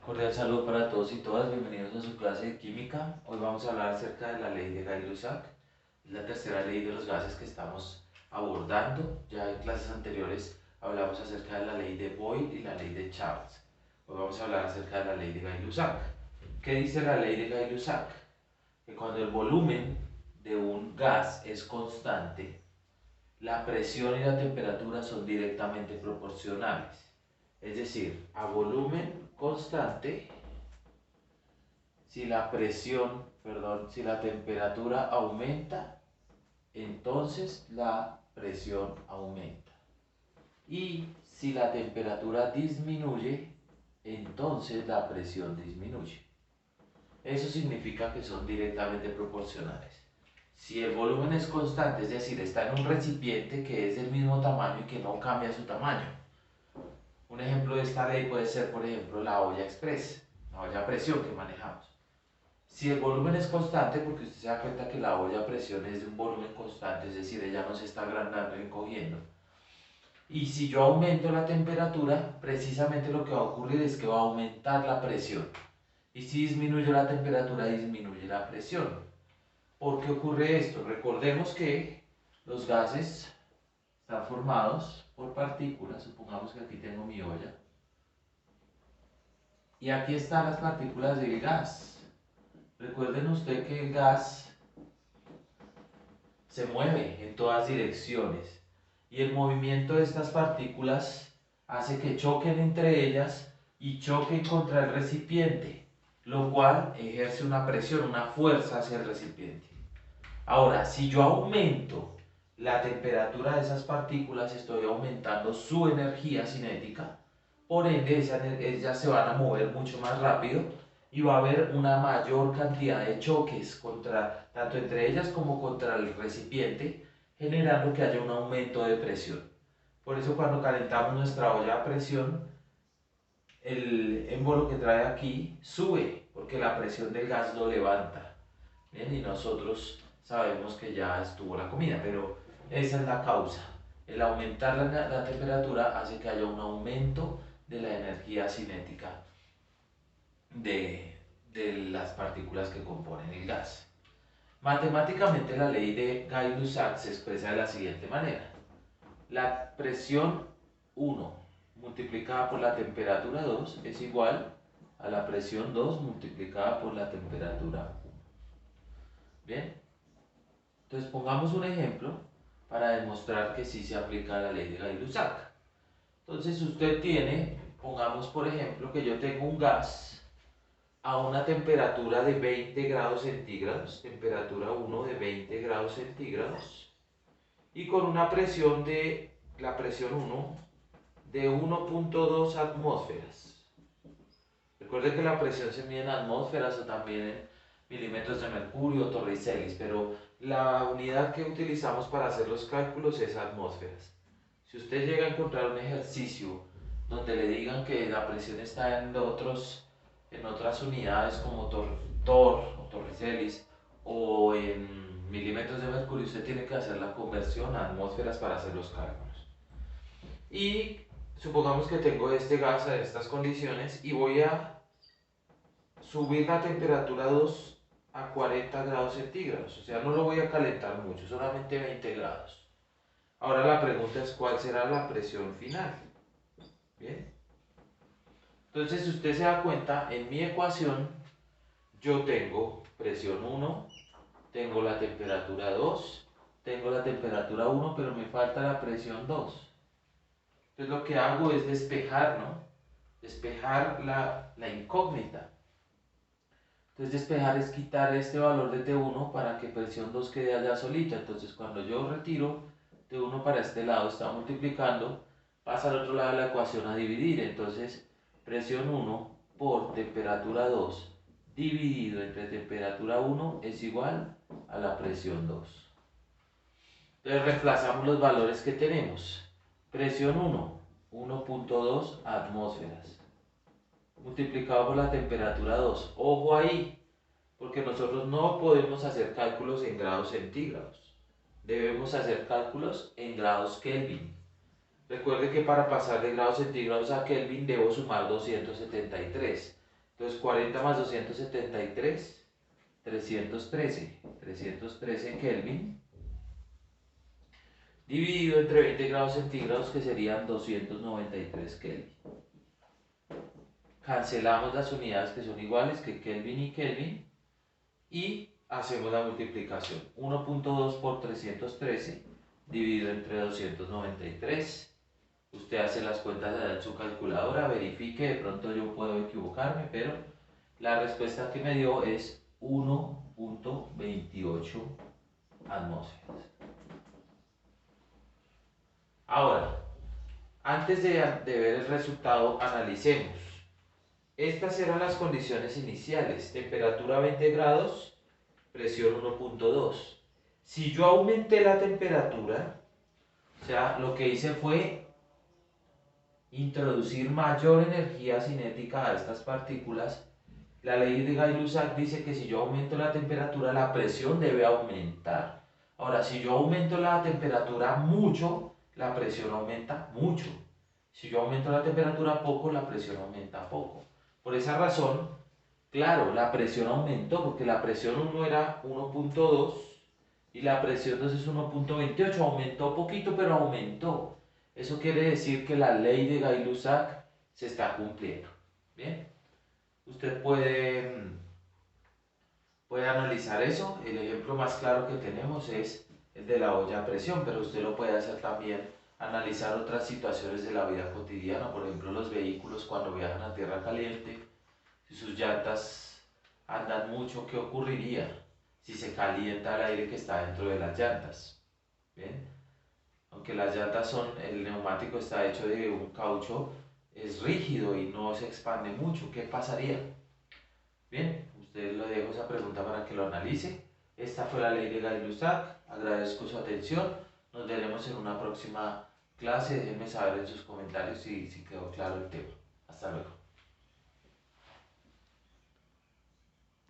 Cordial saludo para todos y todas, bienvenidos a su clase de química. Hoy vamos a hablar acerca de la ley de Gay-Lussac. Es la tercera ley de los gases que estamos abordando. Ya en clases anteriores hablamos acerca de la ley de Boyle y la ley de Charles. Hoy vamos a hablar acerca de la ley de Gay-Lussac. ¿Qué dice la ley de Gay-Lussac? Que cuando el volumen de un gas es constante, la presión y la temperatura son directamente proporcionales. Es decir, a volumen constante, si la temperatura aumenta, entonces la presión aumenta. Y si la temperatura disminuye, entonces la presión disminuye. Eso significa que son directamente proporcionales. Si el volumen es constante, es decir, está en un recipiente que es del mismo tamaño y que no cambia su tamaño. Un ejemplo de esta ley puede ser, por ejemplo, la olla express, la olla a presión que manejamos. Si el volumen es constante, porque usted se da cuenta que la olla a presión es de un volumen constante, es decir, ella no se está agrandando y encogiendo. Y si yo aumento la temperatura, precisamente lo que va a ocurrir es que va a aumentar la presión. Y si disminuyo la temperatura, disminuye la presión. ¿Por qué ocurre esto? Recordemos que los gases están formados por partículas. Supongamos que aquí tengo mi olla. Y aquí están las partículas del gas. Recuerden usted que el gas se mueve en todas direcciones y el movimiento de estas partículas hace que choquen entre ellas y choquen contra el recipiente, lo cual ejerce una presión, una fuerza hacia el recipiente. Ahora, si yo aumento la temperatura de esas partículas, estoy aumentando su energía cinética, por ende ellas se van a mover mucho más rápido y va a haber una mayor cantidad de choques tanto entre ellas como contra el recipiente, generando que haya un aumento de presión. Por eso cuando calentamos nuestra olla a presión, el émbolo que trae aquí sube, porque la presión del gas lo levanta. Bien, y nosotros sabemos que ya estuvo la comida, pero esa es la causa. El aumentar la temperatura hace que haya un aumento de la energía cinética de las partículas que componen el gas. Matemáticamente la ley de Gay-Lussac se expresa de la siguiente manera. La presión 1 multiplicada por la temperatura 2 es igual a la presión 2 multiplicada por la temperatura 1. Bien, entonces pongamos un ejemplo para demostrar que sí se aplica la ley de Gay-Lussac. Entonces usted tiene, pongamos por ejemplo que yo tengo un gas a una temperatura de 20 grados centígrados, temperatura 1 de 20 grados centígrados, y con una presión la presión 1 de 1.2 atmósferas. Recuerde que la presión se mide en atmósferas o también en milímetros de mercurio o torricelis, pero la unidad que utilizamos para hacer los cálculos es atmósferas. Si usted llega a encontrar un ejercicio donde le digan que la presión está en otras unidades como tor o torricelis o en milímetros de mercurio, usted tiene que hacer la conversión a atmósferas para hacer los cálculos. Y supongamos que tengo este gas a estas condiciones y voy a subir la temperatura 2 a 40 grados centígrados. O sea, no lo voy a calentar mucho, solamente 20 grados. Ahora la pregunta es cuál será la presión final. Bien. Entonces, si usted se da cuenta, en mi ecuación yo tengo presión 1, tengo la temperatura 2, tengo la temperatura 1, pero me falta la presión 2. Entonces lo que hago es despejar, ¿no? Despejar la incógnita. Entonces despejar es quitar este valor de T1 para que presión 2 quede allá solita. Entonces cuando yo retiro T1 para este lado, está multiplicando, pasa al otro lado de la ecuación a dividir. Entonces presión 1 por temperatura 2 dividido entre temperatura 1 es igual a la presión 2. Entonces reemplazamos los valores que tenemos. Presión 1, 1.2 atmósferas, multiplicado por la temperatura 2. Ojo ahí, porque nosotros no podemos hacer cálculos en grados centígrados. Debemos hacer cálculos en grados Kelvin. Recuerde que para pasar de grados centígrados a Kelvin debo sumar 273. Entonces 40 más 273, 313 Kelvin, dividido entre 20 grados centígrados, que serían 293 Kelvin. Cancelamos las unidades que son iguales, que Kelvin y Kelvin, y hacemos la multiplicación. 1.2 por 313 dividido entre 293. Usted hace las cuentas en su calculadora, verifique, de pronto yo puedo equivocarme, pero la respuesta que me dio es 1.28 atmósferas. Ahora, antes de ver el resultado, analicemos. Estas eran las condiciones iniciales: temperatura 20 grados, presión 1.2. Si yo aumenté la temperatura, o sea, lo que hice fue introducir mayor energía cinética a estas partículas. La ley de Gay-Lussac dice que si yo aumento la temperatura, la presión debe aumentar. Ahora, si yo aumento la temperatura mucho, la presión aumenta mucho. Si yo aumento la temperatura poco, la presión aumenta poco. Por esa razón, claro, la presión aumentó, porque la presión 1 era 1.2 y la presión 2 es 1.28. Aumentó poquito, pero aumentó. Eso quiere decir que la ley de Gay-Lussac se está cumpliendo. Bien, usted puede analizar eso. El ejemplo más claro que tenemos es el de la olla a presión, pero usted lo puede hacer también, analizar otras situaciones de la vida cotidiana. Por ejemplo, los vehículos cuando viajan a tierra caliente, si sus llantas andan mucho, ¿qué ocurriría si se calienta el aire que está dentro de las llantas? Bien, aunque las llantas el neumático está hecho de un caucho, es rígido y no se expande mucho, ¿qué pasaría? Bien, usted le dejo esa pregunta para que lo analice. Esta fue la ley de Gay-Lussac. Agradezco su atención. Nos veremos en una próxima clase. Déjenme saber en sus comentarios si quedó claro el tema. Hasta luego.